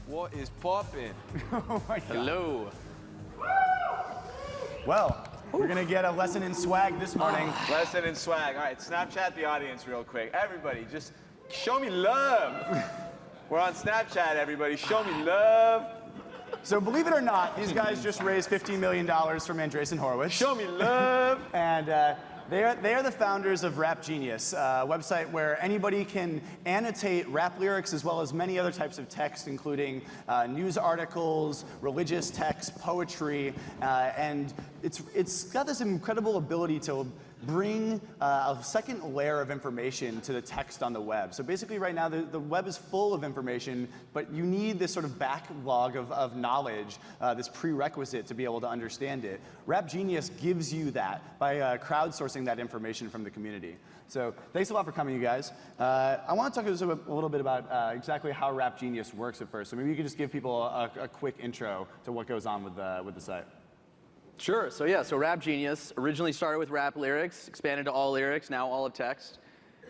What is poppin'? Oh my God. Hello. Well, we're gonna get a lesson in swag this morning. Lesson in swag. All right, Snapchat the audience real quick. Everybody, just show me love. We're on Snapchat, everybody. Show me love. So believe it or not, these guys just raised $15 million from Andreessen Horowitz. Show me love. And they are the founders of Rap Genius, a website where anybody can annotate rap lyrics as well as many other types of text, including news articles, religious text, poetry, and it's got this incredible ability to bring a second layer of information to the text on the web. So basically right now the web is full of information, but you need this sort of backlog of knowledge, this prerequisite to be able to understand it. Rap Genius gives you that by crowdsourcing that information from the community. So thanks a lot for coming, you guys. I want to talk a little bit about exactly how Rap Genius works at first. So maybe you could just give people a quick intro to what goes on with the site. Sure. So yeah, so Rap Genius originally started with rap lyrics, expanded to all lyrics, now all of text.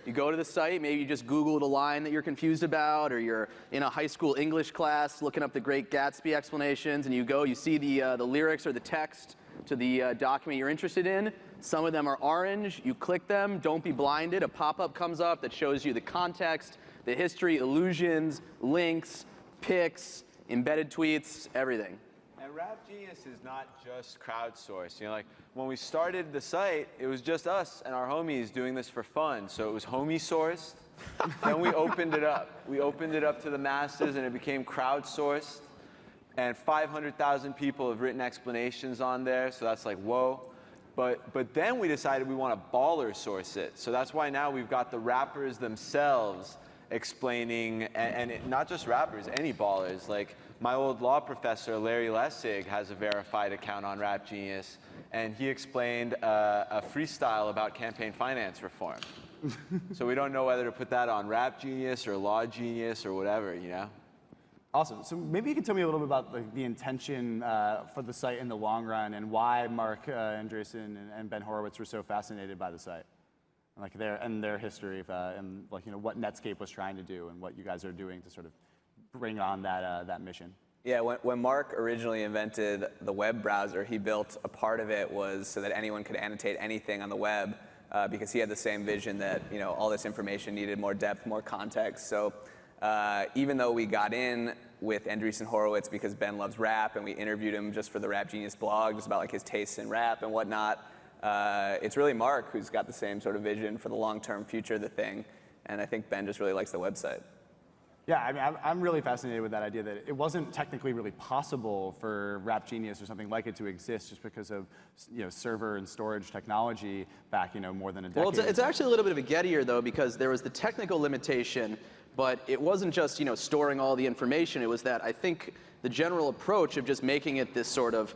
You go to the site, maybe you just Googled a line that you're confused about, or you're in a high school English class looking up the Great Gatsby explanations, and you see the lyrics or the text to the document you're interested in. Some of them are orange. You click them. Don't be blinded. A pop-up comes up that shows you the context, the history, allusions, links, pics, embedded tweets, everything. And Rap Genius is not just crowdsourced. You know, like when we started the site, it was just us and our homies doing this for fun. So it was homie sourced. Then we opened it up. We opened it up to the masses, and it became crowdsourced. And 500,000 people have written explanations on there. So that's like, whoa. But then we decided we want to baller source it. So that's why now we've got the rappers themselves explaining, and not just rappers, any ballers. Like my old law professor, Larry Lessig, has a verified account on Rap Genius, and he explained a freestyle about campaign finance reform. So we don't know whether to put that on Rap Genius or Law Genius or whatever, you know? Awesome. So maybe you can tell me a little bit about the intention for the site in the long run, and why Marc Andreessen and Ben Horowitz were so fascinated by the site, and like their history, and like what Netscape was trying to do, and what you guys are doing to sort of bring on that mission. Yeah, when Marc originally invented the web browser, he built a part of it was so that anyone could annotate anything on the web, because he had the same vision that all this information needed more depth, more context. So even though we got in with Andreessen Horowitz because Ben loves rap, and we interviewed him just for the Rap Genius blog, just about like his tastes in rap and whatnot, it's really Marc who's got the same sort of vision for the long-term future of the thing, and I think Ben just really likes the website. Yeah, I mean, I'm really fascinated with that idea that it wasn't technically really possible for Rap Genius or something like it to exist just because of server and storage technology back more than a decade. Well, it's actually a little bit of a get-here though, because there was the technical limitation, but it wasn't just storing all the information. It was that I think the general approach of just making it this sort of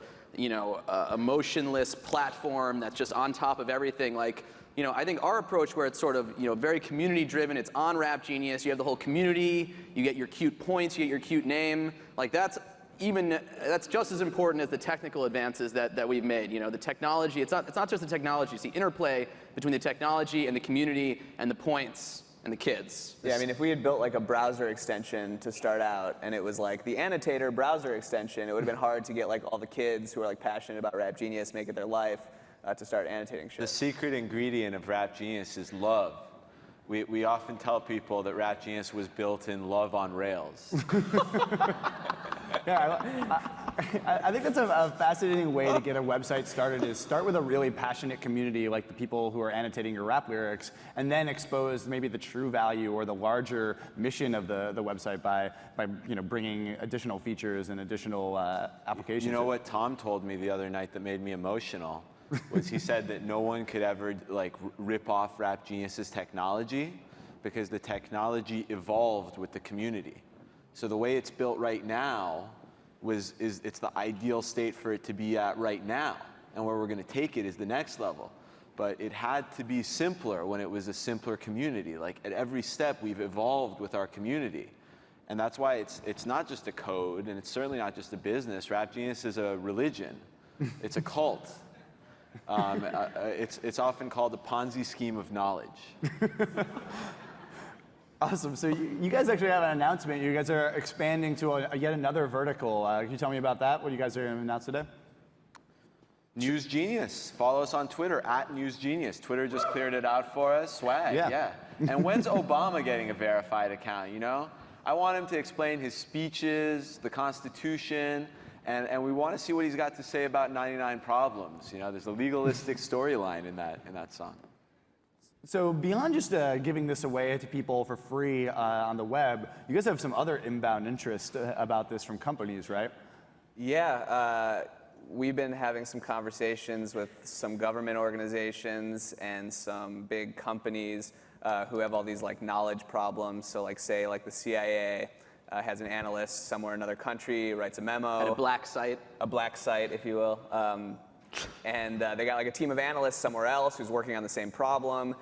emotionless platform that's just on top of everything. Like, I think our approach, where it's sort of very community driven, it's on Rap Genius, you have the whole community, you get your cute points, you get your cute name, like that's just as important as the technical advances that we've made. The technology, it's not just the technology, it's the interplay between the technology and the community and the points and the kids. Yeah, I mean, if we had built like a browser extension to start out, and it was like the annotator browser extension, it would have been hard to get like all the kids who are like passionate about Rap Genius, make it their life, to start annotating shit. The secret ingredient of Rap Genius is love. We often tell people that Rap Genius was built in love on Rails. Yeah, I think that's a fascinating way to get a website started, is start with a really passionate community like the people who are annotating your rap lyrics, and then expose maybe the true value or the larger mission of the website by bringing additional features and additional applications. You know what Tom told me the other night that made me emotional? Was he said that no one could ever like rip off Rap Genius's technology because the technology evolved with the community. So the way it's built right now it's the ideal state for it to be at right now, and where we're going to take it is the next level. But it had to be simpler when it was a simpler community. Like at every step we've evolved with our community, and that's why it's not just a code, and it's certainly not just a business. Rap Genius is a religion. It's a cult. It's often called the Ponzi scheme of knowledge. Awesome. So you guys actually have an announcement. You guys are expanding to yet another vertical. Can you tell me about that? What you guys are going to announce today? News Genius. Follow us on Twitter @NewsGenius. Twitter just cleared it out for us. Swag. Yeah. And when's Obama getting a verified account? You know, I want him to explain his speeches, the Constitution, and we want to see what he's got to say about 99 Problems. You know, there's a legalistic storyline in that song. So beyond just giving this away to people for free on the web, you guys have some other inbound interest about this from companies, right? Yeah, we've been having some conversations with some government organizations and some big companies who have all these like knowledge problems. So like say like the CIA has an analyst somewhere in another country, writes a memo. At a black site. A black site, if you will. And they got like a team of analysts somewhere else who's working on the same problem.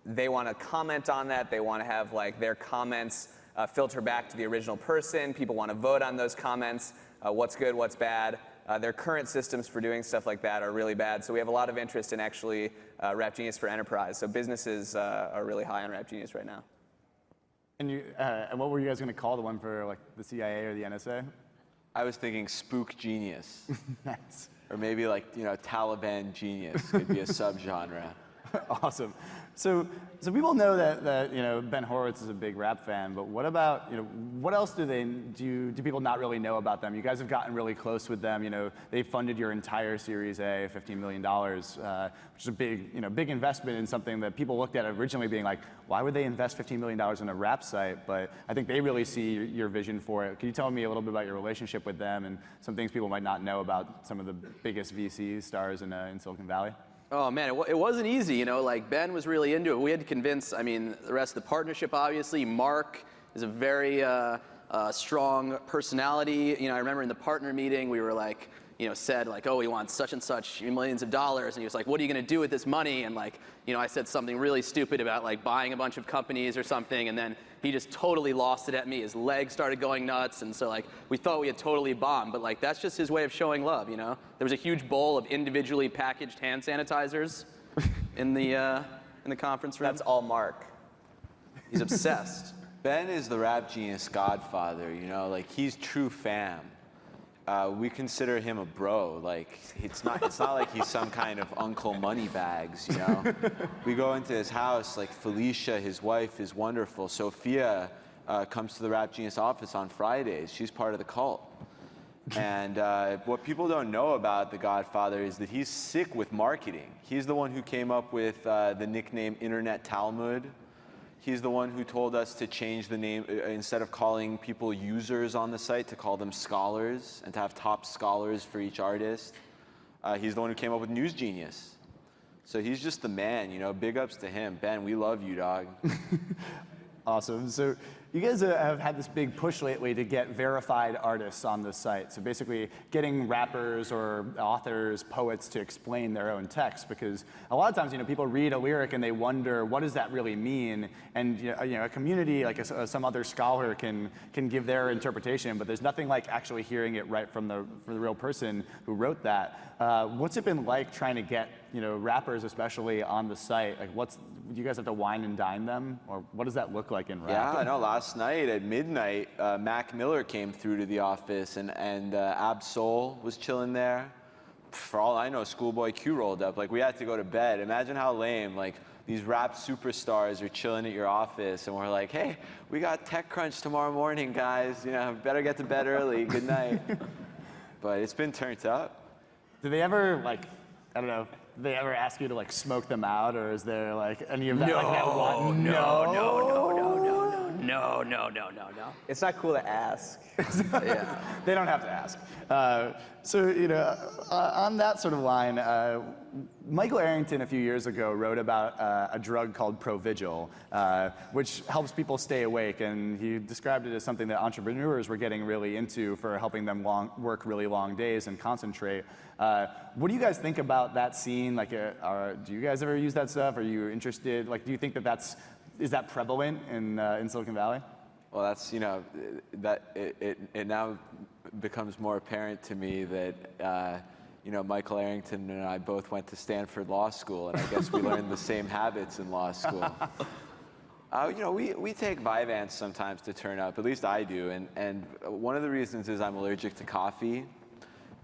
They want to comment on that. They want to have like their comments filter back to the original person. People want to vote on those comments. What's good, what's bad. Their current systems for doing stuff like that are really bad. So we have a lot of interest in actually Rap Genius for Enterprise. So businesses are really high on Rap Genius right now. And what were you guys going to call the one for like the CIA or the NSA? I was thinking Spook Genius. Nice. Or maybe like, you know, Taliban Genius could be a subgenre. Awesome. So people know that you know Ben Horowitz is a big rap fan, but what about, you know, what else do people not really know about them? You guys have gotten really close with them. You know, they funded your entire Series A, $15 million, which is a big investment in something that people looked at originally being like, why would they invest $15 million in a rap site? But I think they really see your vision for it. Can you tell me a little bit about your relationship with them and some things people might not know about some of the biggest VC stars in Silicon Valley? Oh man, it wasn't easy, you know, like Ben was really into it. We had to convince, I mean, the rest of the partnership, obviously. Marc is a very strong personality. You know, I remember in the partner meeting, we were like, you know, said like, oh, we want such and such millions of dollars. And he was like, what are you going to do with this money? And like, you know, I said something really stupid about like buying a bunch of companies or something. And then he just totally lost it at me. His legs started going nuts. And so like, we thought we had totally bombed, but like, that's just his way of showing love, you know? There was a huge bowl of individually packaged hand sanitizers in the conference room. That's all Marc. He's obsessed. Ben is the Rap Genius godfather, you know, like he's true fam. We consider him a bro. Like it's not like he's some kind of Uncle Moneybags, you know. We go into his house, like Felicia, his wife, is wonderful. Sophia comes to the Rap Genius office on Fridays. She's part of the cult. And what people don't know about the Godfather is that he's sick with marketing. He's the one who came up with the nickname Internet Talmud. He's the one who told us to change the name, instead of calling people users on the site, to call them scholars, and to have top scholars for each artist. He's the one who came up with News Genius. So he's just the man, you know, big ups to him. Ben, we love you, dog. Awesome. So you guys have had this big push lately to get verified artists on the site. So basically getting rappers or authors, poets to explain their own text, because a lot of times, you know, people read a lyric and they wonder, what does that really mean? And you know, a community like some other scholar can give their interpretation, but there's nothing like actually hearing it right from the real person who wrote that. What's it been like trying to get, you know, rappers especially on the site? Like do you guys have to wine and dine them, or what does that look like in rap? Yeah, I know. Last night at midnight, Mac Miller came through to the office, and Ab-Soul was chilling there. For all I know, Schoolboy Q rolled up. Like, we had to go to bed. Imagine how lame, like, these rap superstars are chilling at your office, and we're like, hey, we got TechCrunch tomorrow morning, guys. You know, better get to bed early. Good night. But it's been turned up. Do they ever, like, I don't know, do they ever ask you to like smoke them out, or is there like any of that? No. It's not cool to ask. Yeah. They don't have to ask. So, you know, on that sort of line, Michael Arrington a few years ago wrote about a drug called Provigil, which helps people stay awake, and he described it as something that entrepreneurs were getting really into for helping them work really long days and concentrate. What do you guys think about that scene? Like, do you guys ever use that stuff? Are you interested? Like, do you think is that prevalent in Silicon Valley? Well, that's, you know, that it now becomes more apparent to me that, you know, Michael Arrington and I both went to Stanford Law School, and I guess we learned the same habits in law school. You know, we take Vyvanse sometimes to turn up. At least I do. And one of the reasons is I'm allergic to coffee.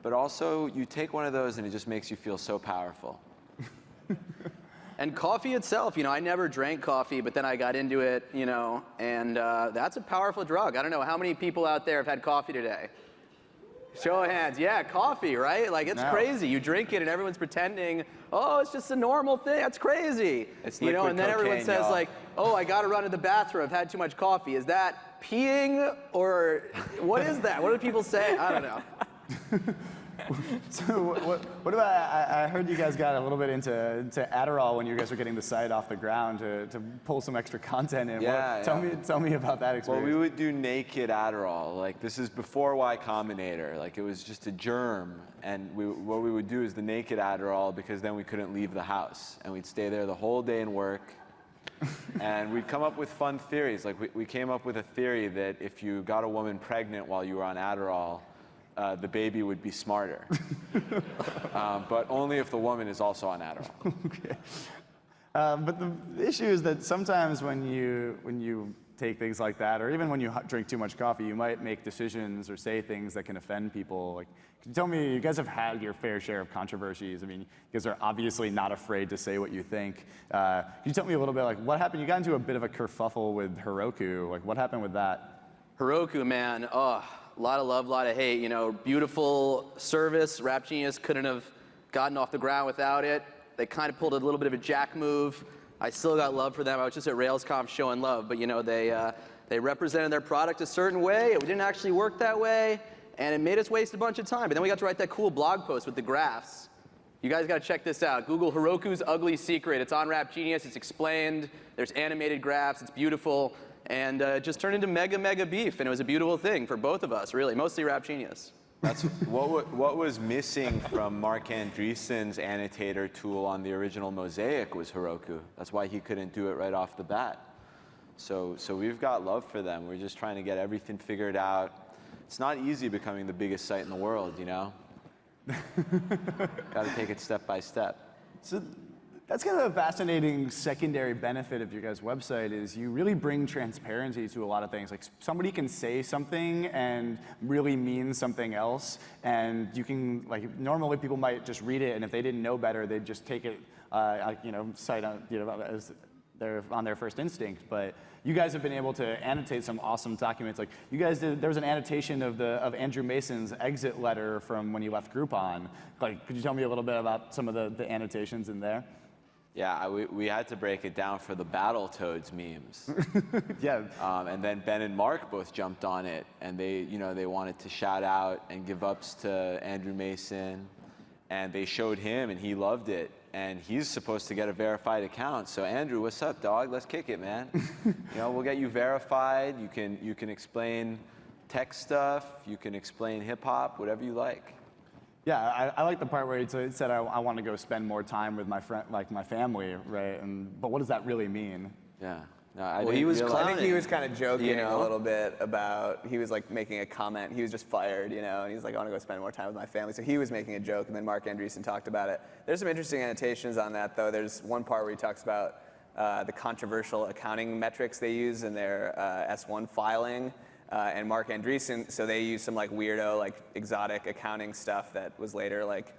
But also, you take one of those and it just makes you feel so powerful. And coffee itself, you know, I never drank coffee, but then I got into it, you know, and that's a powerful drug. I don't know, how many people out there have had coffee today? Show of hands. Yeah, coffee, right? Like, it's crazy. You drink it and everyone's pretending, oh, it's just a normal thing. That's crazy. It's you know, liquid and then everyone cocaine, says, y'all. like, oh, I got to run to the bathroom. I've had too much coffee. Is that peeing or what is that? What do people say? I don't know. So what about, I heard you guys got a little bit into Adderall when you guys were getting the site off the ground to pull some extra content in. Yeah, Tell me about that experience. Well, we would do naked Adderall. Like, this is before Y Combinator. Like, it was just a germ. And what we would do is the naked Adderall, because then we couldn't leave the house. And we'd stay there the whole day and work. And we'd come up with fun theories. Like, we came up with a theory that if you got a woman pregnant while you were on Adderall, the baby would be smarter. But only if the woman is also on Adderall. Okay. But the issue is that sometimes when you take things like that, or even when you drink too much coffee, you might make decisions or say things that can offend people. Like, can you tell me, you guys have had your fair share of controversies. I mean, you guys are obviously not afraid to say what you think. Can you tell me a little bit, like, what happened? You got into a bit of a kerfuffle with Heroku. Like, what happened with that? Heroku, man, oh, a lot of love, a lot of hate. You know, beautiful service. Rap Genius couldn't have gotten off the ground without it. They kind of pulled a little bit of a jack move. I still got love for them. I was just at RailsConf showing love, but you know, they represented their product a certain way. It didn't actually work that way, and it made us waste a bunch of time. But then we got to write that cool blog post with the graphs. You guys got to check this out. Google Heroku's Ugly Secret. It's on Rap Genius. It's explained. There's animated graphs. It's beautiful. And it just turned into mega beef, and it was a beautiful thing for both of us, really, mostly Rap Genius. That's what was missing from Marc Andreessen's annotator tool on the original Mosaic was Heroku. That's why he couldn't do it right off the bat. So we've got love for them. We're just trying to get everything figured out. It's not easy becoming the biggest site in the world, you know? Got to take it step by step. So that's kind of a fascinating secondary benefit of your guys' website is you really bring transparency to a lot of things. Like, somebody can say something and really mean something else, and you can, like, normally people might just read it, and if they didn't know better, they'd just take it, you know, cite on, you know, as on their first instinct. But you guys have been able to annotate some awesome documents. Like, you guys did, there was an annotation of Andrew Mason's exit letter from when he left Groupon. Like, could you tell me a little bit about some of the annotations in there? Yeah, we had to break it down for the Battletoads memes. Yeah. And then Ben and Marc both jumped on it, and they wanted to shout out and give ups to Andrew Mason, and they showed him, and he loved it. And he's supposed to get a verified account. So Andrew, what's up, dog? Let's kick it, man. You know, we'll get you verified. You can explain tech stuff. You can explain hip hop, whatever you like. Yeah, I like the part where he said, I want to go spend more time with my friend, like my family, right? But what does that really mean? Yeah. No, Well, he was I think he was kind of joking a little bit about, he was like making a comment. He was just fired, you know, and he's like, I want to go spend more time with my family. So he was making a joke, and then Marc Andreessen talked about it. There's some interesting annotations on that, though. There's one part where he talks about the controversial accounting metrics they use in their S1 filing. And Marc Andreessen, so they use some like weirdo, like exotic accounting stuff that was later like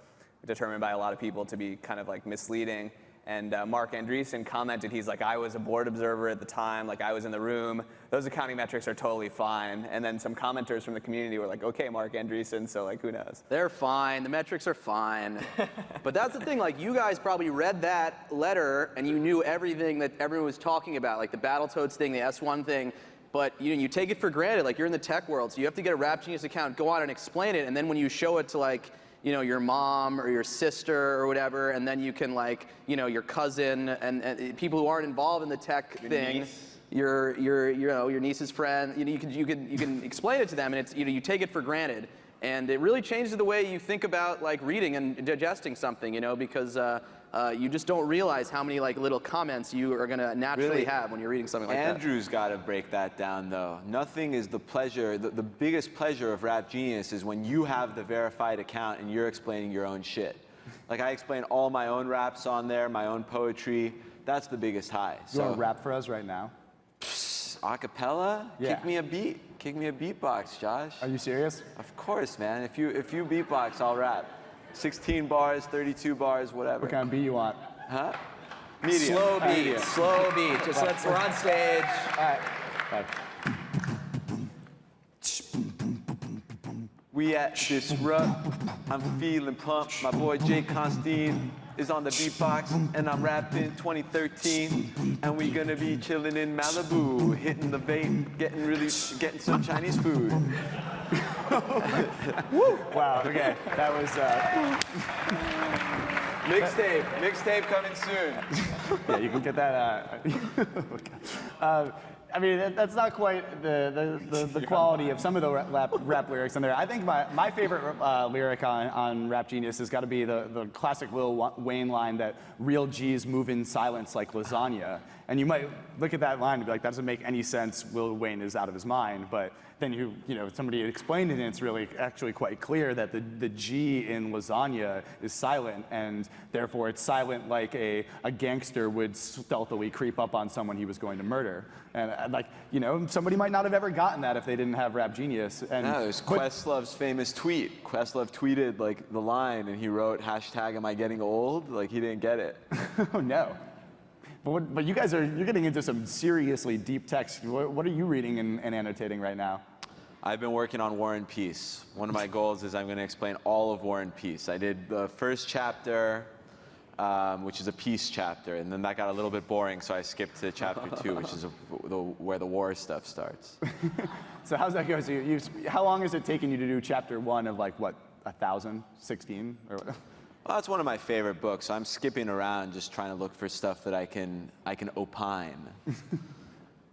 determined by a lot of people to be kind of like misleading. And Marc Andreessen commented, he's like, I was a board observer at the time, like I was in the room. Those accounting metrics are totally fine. And then some commenters from the community were like, okay, Marc Andreessen, so like who knows? They're fine, the metrics are fine. But that's the thing, like you guys probably read that letter and you knew everything that everyone was talking about, like the Battletoads thing, the S1 thing. But you take it for granted, like you're in the tech world, so you have to get a Rap Genius account, go on and explain it, and then when you show it to like, you know, your mom or your sister or whatever, and then you can like, you know, your cousin and people who aren't involved in the tech thing, your niece's friend, you can explain it to them, and it's, you know, you take it for granted, and it really changes the way you think about like reading and digesting something, you know, because you just don't realize how many like little comments you are going to naturally have when you're reading something like that. Andrew's got to break that down, though. Nothing is the pleasure, the biggest pleasure of Rap Genius is when you have the verified account and you're explaining your own shit. Like I explain all my own raps on there, my own poetry. That's the biggest high. You want to rap for us right now? just a cappella? Yeah. Kick me a beat. Kick me a beatbox, Josh. Are you serious? Of course, man. If you beatbox, I'll rap. 16 bars, 32 bars, whatever. What kind of beat you want? Huh? Medium. Slow beat, Medium. slow beat. Just we're on stage. All right. We at Disrupt. I'm feeling pumped. My boy Jay Constantine is on the beatbox, and I'm rapping 2013. And we gonna be chilling in Malibu, hitting the vape, getting some Chinese food. Wow. Okay. That was. Mixtape coming soon. Yeah, you can get that. I mean, that's not quite the quality of some of the rap lyrics in there. I think my favorite lyric on Rap Genius has got to be the classic Lil Wayne line that real G's move in silence like lasagna. And you might look at that line and be like, that doesn't make any sense. Lil Wayne is out of his mind. But then somebody explained it, and it's really actually quite clear that the G in lasagna is silent, and therefore it's silent like a gangster would stealthily creep up on someone he was going to murder. And somebody might not have ever gotten that if they didn't have Rap Genius. And, No, it was Questlove's famous tweet. Questlove tweeted like the line, and he wrote #Am I getting old? Like he didn't get it. Oh no. But you guys you're getting into some seriously deep text. What are you reading and annotating right now? I've been working on War and Peace. One of my goals is I'm going to explain all of War and Peace. I did the first chapter, which is a peace chapter, and then that got a little bit boring, so I skipped to chapter 2, which is where the war stuff starts. So how's that go? So how long has it taken you to do chapter 1 of 1,016 or what? Well, that's one of my favorite books. So I'm skipping around just trying to look for stuff that I can opine.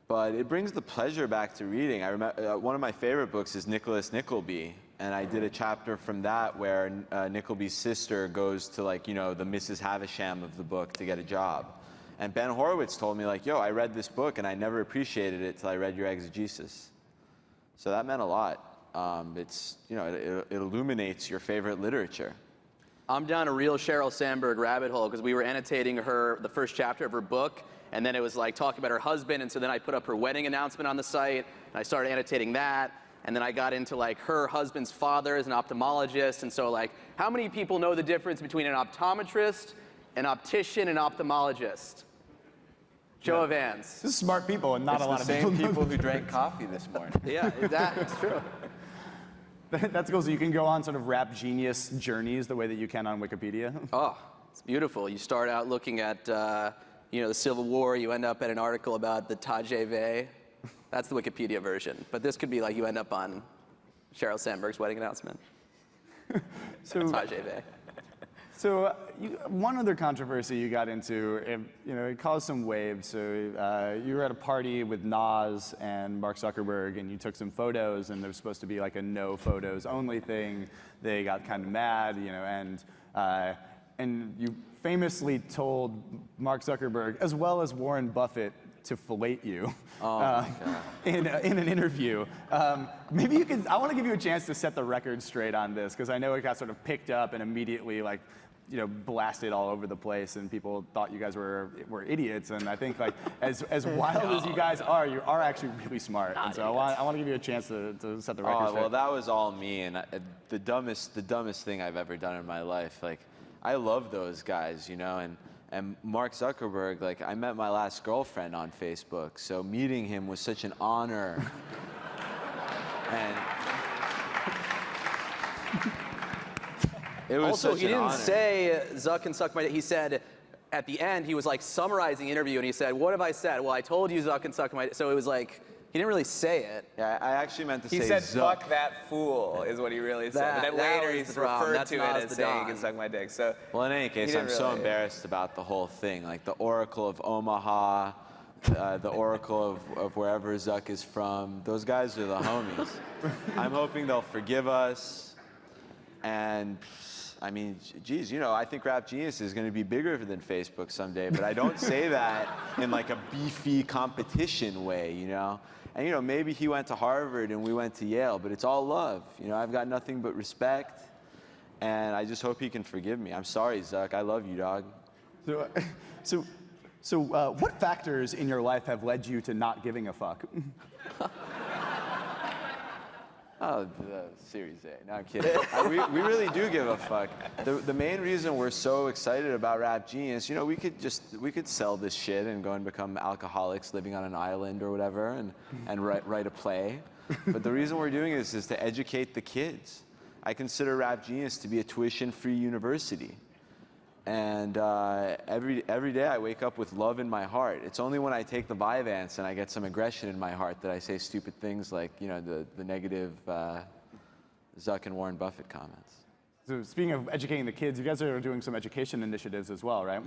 But it brings the pleasure back to reading. I remember one of my favorite books is Nicholas Nickleby, and I did a chapter from that where Nickleby's sister goes to the Mrs. Havisham of the book to get a job. And Ben Horowitz told me yo, I read this book and I never appreciated it till I read your exegesis. So that meant a lot. It illuminates your favorite literature. I'm down a real Sheryl Sandberg rabbit hole because we were annotating the first chapter of her book, and then it was talking about her husband, and so then I put up her wedding announcement on the site, and I started annotating that, and then I got into her husband's father is an ophthalmologist, and so how many people know the difference between an optometrist, an optician, and an ophthalmologist? Show of hands. This is smart people, and not a lot of people. Same people who drank coffee this morning. Yeah, that's true. That's cool. So you can go on sort of Rap Genius journeys the way that you can on Wikipedia. Oh, it's beautiful. You start out looking at the Civil War. You end up at an article about the TGV. That's the Wikipedia version. But this could be you end up on Sheryl Sandberg's wedding announcement. TGV. So one other controversy you got into, it caused some waves. So you were at a party with Nas and Mark Zuckerberg, and you took some photos, and there was supposed to be a no photos only thing. They got kind of mad, and you famously told Mark Zuckerberg, as well as Warren Buffett, to fillet you in an interview. Maybe you can, I want to give you a chance to set the record straight on this, because I know it got sort of picked up and immediately blasted all over the place, and people thought you guys were idiots. And I think as wild as you guys are, you are actually really smart. And so I want to give you a chance to set the record straight. Well, that was all me, and the dumbest thing I've ever done in my life. I love those guys, and Mark Zuckerberg, I met my last girlfriend on Facebook, so meeting him was such an honor. And it was also, such he an didn't honor. say Zuck and suck my dick. He said at the end, he was summarizing the interview, and he said, "What have I said?" Well, I told you Zuck and suck my dick. So it was he didn't really say it. Yeah, I actually meant to say He said, Zuck. "Fuck that fool," is what he really said. That- And then that later was he's the Dom. referred That's to it Nas as the saying, "You Don. can suck my dick." So Well, in any case, didn't I'm so really- embarrassed about the whole thing. The Oracle of Omaha, the Oracle of wherever Zuck is from. Those guys are the homies. I'm hoping they'll forgive us. And I mean, geez, I think Rap Genius is going to be bigger than Facebook someday, but I don't say that in a beefy competition way, And maybe he went to Harvard and we went to Yale, but it's all love. I've got nothing but respect, and I just hope he can forgive me. I'm sorry, Zuck. I love you, dog. So So what factors in your life have led you to not giving a fuck? Oh, the Series A. No, I'm kidding. We really do give a fuck. The main reason we're so excited about Rap Genius, you know, we could sell this shit and go and become alcoholics living on an island or whatever and write a play. But the reason we're doing this is to educate the kids. I consider Rap Genius to be a tuition-free university. And every day I wake up with love in my heart. It's only when I take the Vyvanse and I get some aggression in my heart that I say stupid things like, you know, the negative Zuck and Warren Buffett comments. So speaking of educating the kids, you guys are doing some education initiatives as well, right?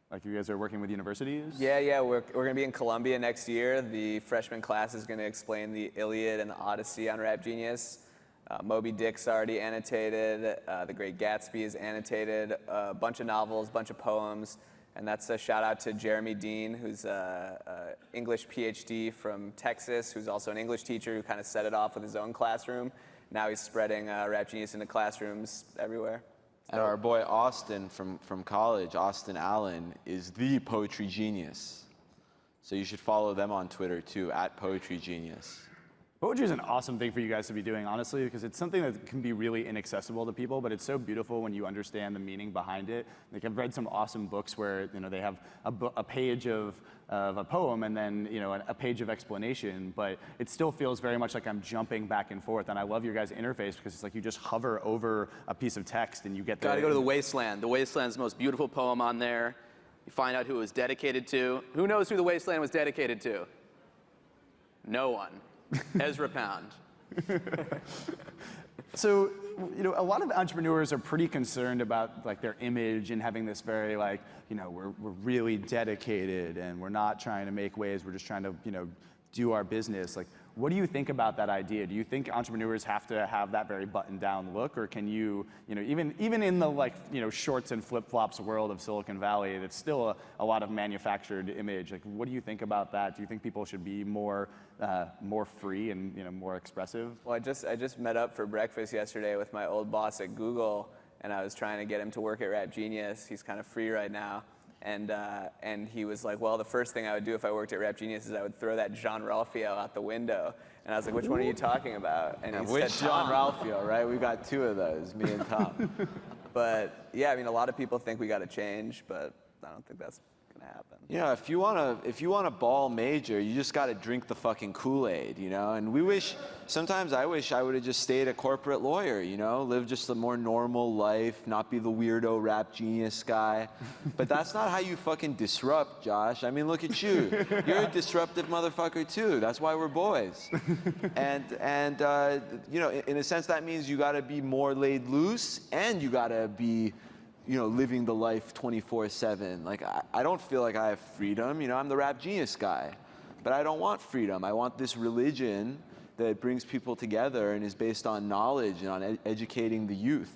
Like you guys are working with universities? Yeah, we're going to be in Columbia next year. The freshman class is going to explain the Iliad and the Odyssey on Rap Genius. Moby Dick's already annotated, The Great Gatsby is annotated, a bunch of novels, bunch of poems, and that's a shout out to Jeremy Dean, who's an English PhD from Texas, who's also an English teacher who kind of set it off with his own classroom. Now he's spreading Rap Genius into classrooms everywhere. And our boy Austin from college, Austin Allen, is the poetry genius. So you should follow them on Twitter too, @PoetryGenius. Poetry is an awesome thing for you guys to be doing, honestly, because it's something that can be really inaccessible to people, but it's so beautiful when you understand the meaning behind it. Like I've read some awesome books where, you know, they have a page of a poem and then, you know, a page of explanation, but it still feels very much like I'm jumping back and forth. And I love your guys' interface because it's like you just hover over a piece of text and you get Gotta go to The Wasteland. The Wasteland's the most beautiful poem on there. You find out who it was dedicated to. Who knows who The Wasteland was dedicated to? No one. Ezra Pound. So, you know, a lot of entrepreneurs are pretty concerned about like their image and having this very like, you know, we're really dedicated and we're not trying to make waves, we're just trying to, you know, do our business. Like, what do you think about that idea? Do you think entrepreneurs have to have that very buttoned down look, or can you, you know, even in the like, you know, shorts and flip-flops world of Silicon Valley, that's still a lot of manufactured image. Like, what do you think about that? Do you think people should be more free and, you know, more expressive? Well, I just met up for breakfast yesterday with my old boss at Google, and I was trying to get him to work at Rap Genius. He's kind of free right now. And he was like, well, the first thing I would do if I worked at Rap Genius is I would throw that Jean-Ralphio out the window. And I was like, which one are you talking about? And he Which said, Tom. Jean-Ralphio, right? We got two of those, me and Tom. But yeah, I mean, a lot of people think we got to change, but I don't think that's gonna happen. You know, if you wanna ball major, you just gotta drink the fucking Kool-Aid, you know? And sometimes I wish I would've just stayed a corporate lawyer, you know? Live just a more normal life, not be the weirdo Rap Genius guy. But that's not how you fucking disrupt, Josh. I mean, look at you. You're a disruptive motherfucker too. That's why we're boys. And you know, in a sense that means you gotta be more laid loose and you gotta be, you know, living the life 24/7. Like, I don't feel like I have freedom. You know, I'm the Rap Genius guy. But I don't want freedom. I want this religion that brings people together and is based on knowledge and on educating the youth.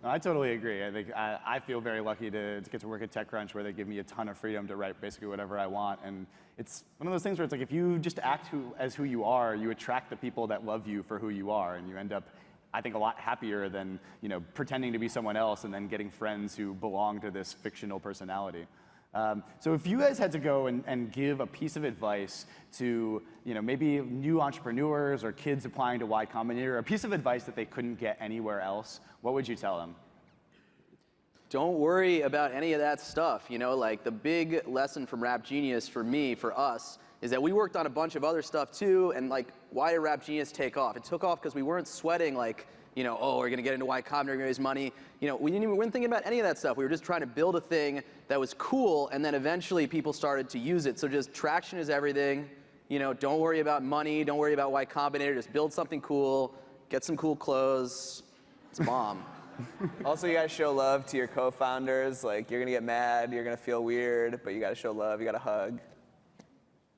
No, I totally agree. I think I feel very lucky to get to work at TechCrunch where they give me a ton of freedom to write basically whatever I want. And it's one of those things where it's like if you just act as who you are, you attract the people that love you for who you are, and you end up, I think, a lot happier than, you know, pretending to be someone else and then getting friends who belong to this fictional personality. So if you guys had to go and give a piece of advice to, you know, maybe new entrepreneurs or kids applying to Y Combinator, a piece of advice that they couldn't get anywhere else, what would you tell them? Don't worry about any of that stuff. You know, like the big lesson from Rap Genius for me, for us, is that we worked on a bunch of other stuff too, and like, why did Rap Genius take off? It took off because we weren't sweating like, you know, oh, we're gonna get into Y Combinator, we're gonna raise money. You know, we weren't thinking about any of that stuff. We were just trying to build a thing that was cool, and then eventually people started to use it. So just traction is everything. You know, don't worry about money, don't worry about Y Combinator, just build something cool, get some cool clothes. It's bomb. Also, you gotta show love to your co-founders. Like, you're gonna get mad, you're gonna feel weird, but you gotta show love, you gotta hug.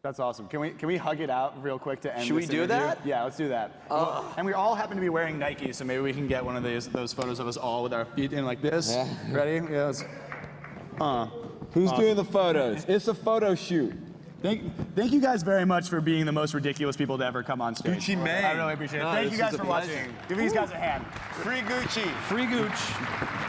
That's awesome. Can we hug it out real quick to end Should this we do interview? that? Yeah, let's do that. And we all happen to be wearing Nike, so maybe we can get one of those photos of us all with our feet in like this. Yeah. Ready? Yeah. Who's doing the photos? It's a photo shoot. Thank you guys very much for being the most ridiculous people to ever come on stage. Gucci Mane. I really appreciate it. No, Thank this you guys is a for pleasure. watching. Give these guys a hand. Free Gucci. Free Gooch.